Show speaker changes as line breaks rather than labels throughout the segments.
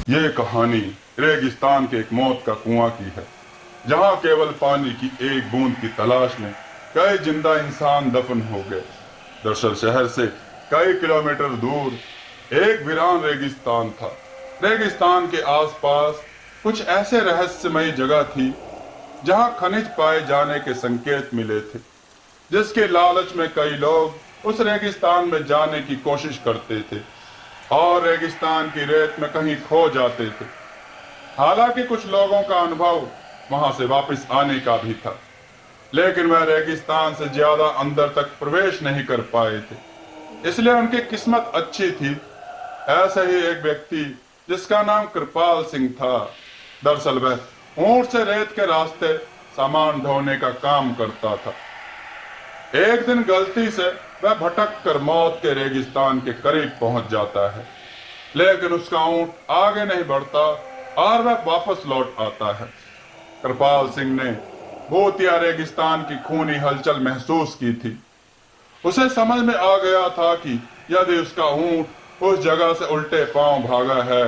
ये कहानी रेगिस्तान के एक मौत का कुआं की है, जहां केवल पानी की एक बूंद की तलाश में कई जिंदा इंसान दफन हो गए। दरअसल शहर से कई किलोमीटर दूर एक वीरान रेगिस्तान था। रेगिस्तान के आसपास कुछ ऐसे रहस्यमयी जगह थी जहां खनिज पाए जाने के संकेत मिले थे, जिसके लालच में कई लोग उस रेगिस्तान में जाने की कोशिश करते थे और रेगिस्तान की रेत में कहीं खो जाते थे। हालांकि कुछ लोगों का अनुभव वहां से वापस आने का भी था, लेकिन वह रेगिस्तान से ज्यादा अंदर तक प्रवेश नहीं कर पाए थे, इसलिए उनकी किस्मत अच्छी थी। ऐसा ही एक व्यक्ति जिसका नाम कृपाल सिंह था। दरअसल वह ऊंट से रेत के रास्ते सामान ढोने का काम करता था। एक दिन गलती से वह भटक कर मौत के रेगिस्तान के करीब पहुंच जाता है, लेकिन उसका ऊंट आगे नहीं बढ़ता और वह वापस लौट आता है। कृपाल सिंह ने भूतिया रेगिस्तान की खूनी हलचल महसूस की थी। उसे समझ में आ गया था कि यदि उसका ऊंट उस जगह से उल्टे पांव भागा है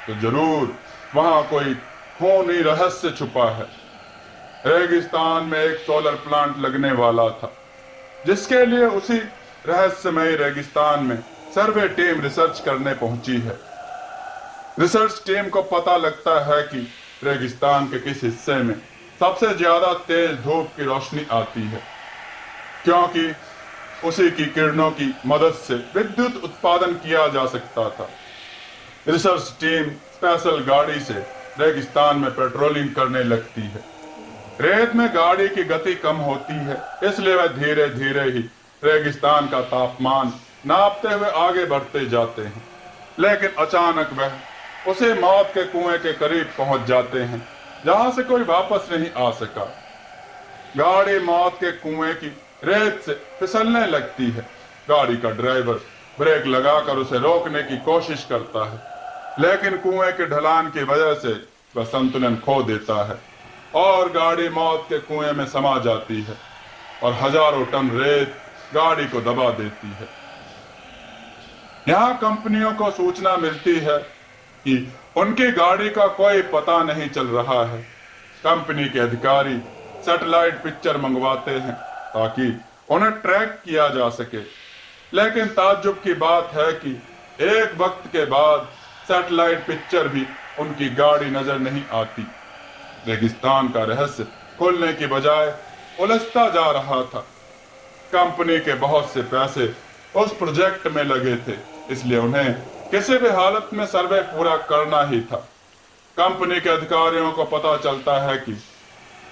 तो जरूर वहां कोई खूनी रहस्य छुपा है। रेगिस्तान में एक सोलर प्लांट लगने वाला था, जिसके लिए उसी रहस्यमय रेगिस्तान में सर्वे टीम रिसर्च करने पहुंची है। रिसर्च टीम को पता लगता है कि रेगिस्तान के किस हिस्से में सबसे ज्यादा तेज धूप की रोशनी आती है, क्योंकि उसी की किरणों की मदद से विद्युत उत्पादन किया जा सकता था। रिसर्च टीम स्पेशल गाड़ी से रेगिस्तान में पेट्रोलिंग करने लगती है। रेत में गाड़ी की गति कम होती है, इसलिए वह धीरे धीरे ही रेगिस्तान का तापमान नापते हुए आगे बढ़ते जाते हैं। लेकिन अचानक वह उसे मौत के कुएं के करीब पहुंच जाते हैं, जहां से कोई वापस नहीं आ सका। गाड़ी मौत के कुएं की रेत से फिसलने लगती है। गाड़ी का ड्राइवर ब्रेक लगाकर उसे रोकने की कोशिश करता है, लेकिन कुएं के ढलान की वजह से वह संतुलन खो देता है और गाड़ी मौत के कुएं में समा जाती है और हजारों टन रेत गाड़ी को दबा देती है। यहाँ कंपनियों को सूचना मिलती है कि उनकी गाड़ी का कोई पता नहीं चल रहा है। कंपनी के अधिकारी सैटेलाइट पिक्चर मंगवाते हैं ताकि उन्हें ट्रैक किया जा सके, लेकिन ताज्जुब की बात है कि एक वक्त के बाद सैटेलाइट पिक्चर भी उनकी गाड़ी नजर नहीं आती। रेगिस्तान का रहस्य खुलने की बजाय उलझता जा रहा था। कंपनी के बहुत से पैसे उस प्रोजेक्ट में लगे थे, इसलिए उन्हें किसी भी हालत में सर्वे पूरा करना ही था। कंपनी के अधिकारियों को पता चलता है कि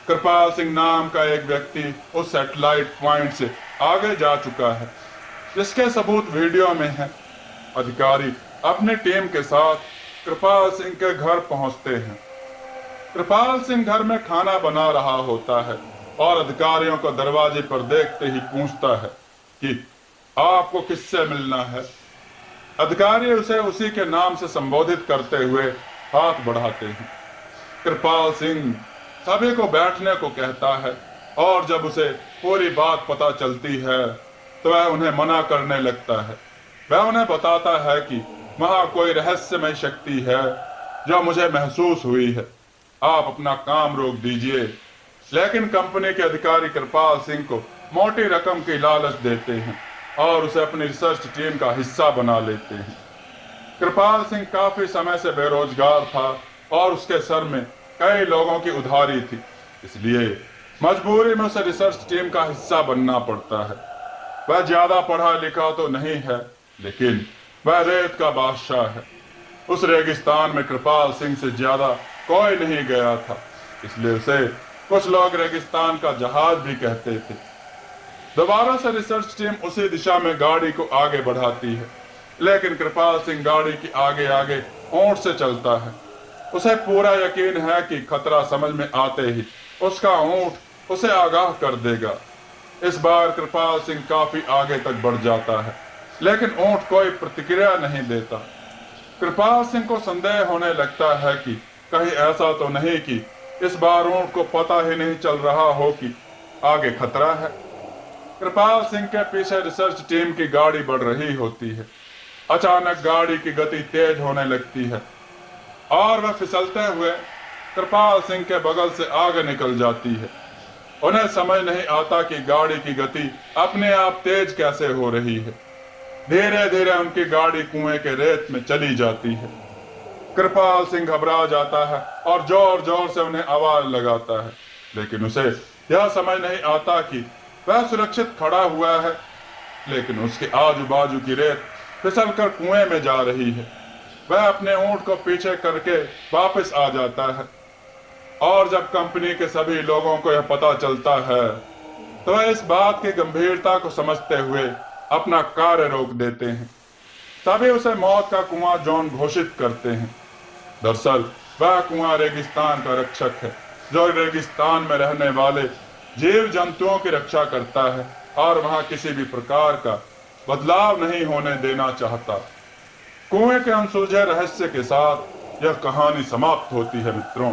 कृपाल सिंह नाम का एक व्यक्ति उस सैटेलाइट पॉइंट से आगे जा चुका है, जिसके सबूत वीडियो में है। अधिकारी अपनी टीम के साथ कृपाल सिंह के घर पहुंचते हैं। कृपाल सिंह घर में खाना बना रहा होता है और अधिकारियों को दरवाजे पर देखते ही पूछता है कि आपको किससे मिलना है। अधिकारी उसे उसी के नाम से संबोधित करते हुए हाथ बढ़ाते हैं। कृपाल सिंह सभी को बैठने को कहता है और जब उसे पूरी बात पता चलती है तो वह उन्हें मना करने लगता है। वह उन्हें बताता है कि वहां कोई रहस्यमय शक्ति है जो मुझे महसूस हुई है, आप अपना काम रोक दीजिए। लेकिन कंपनी के अधिकारी कृपाल सिंह को मोटी रकम की लालच देते हैं और उसे अपनी रिसर्च टीम का हिस्सा बना लेते हैं। कृपाल सिंह काफी समय से बेरोजगार था और उसके सर में कई लोगों की उधारी थी, इसलिए मजबूरी में उसे रिसर्च टीम का हिस्सा बनना पड़ता है। वह ज्यादा पढ़ा लिखा तो नहीं है, लेकिन वह रेत का बादशाह है। उस रेगिस्तान में कृपाल सिंह से ज्यादा कोई नहीं गया था, इसलिए उसे कुछ लोग रेगिस्तान का जहाज भी कहते थे। दोबारा से रिसर्च टीम उसी दिशा में गाड़ी को आगे बढ़ाती है, लेकिन कृपाल सिंह गाड़ी की आगे आगे ऊंट से चलता है। उसे पूरा यकीन है कि खतरा समझ में आते ही उसका ऊंट उसे आगाह कर देगा। इस बार कृपाल सिंह काफी आगे तक बढ़ जाता है, लेकिन ऊंट कोई प्रतिक्रिया नहीं देता। कृपाल सिंह को संदेह होने लगता है कि कहीं ऐसा तो नहीं कि इस बार ऊंट को पता ही नहीं चल रहा हो कि आगे खतरा है। कृपाल सिंह के पीछे रिसर्च टीम की गाड़ी बढ़ रही होती है। अचानक गाड़ी की गति तेज होने लगती है। और वह फिसलते हुए कृपाल सिंह के बगल से आगे निकल जाती है। उन्हें समझ नहीं आता कि गाड़ी की गति अपने आप तेज कैसे हो रही है। धीरे धीरे उनकी गाड़ी कुएं के रेत में चली जाती है। कृपाल सिंह घबरा जाता है और जोर जोर से उन्हें आवाज लगाता है, लेकिन उसे यह समझ नहीं आता कि वह सुरक्षित खड़ा हुआ है, लेकिन उसके आजू बाजू की रेत फिसल कर कुएं में जा रही है। वह अपने ऊंट को पीछे करके वापस आ जाता है और जब कंपनी के सभी लोगों को यह पता चलता है तो वह इस बात की गंभीरता को समझते हुए अपना कार्य रोक देते हैं। तभी उसे मौत का कुआं जॉन घोषित करते हैं। दरअसल वह कुआं रेगिस्तान का रक्षक है, जो रेगिस्तान में रहने वाले जीव जंतुओं की रक्षा करता है और वहां किसी भी प्रकार का बदलाव नहीं होने देना चाहता। कुएं के अनसुलझे रहस्य के साथ यह कहानी समाप्त होती है मित्रों।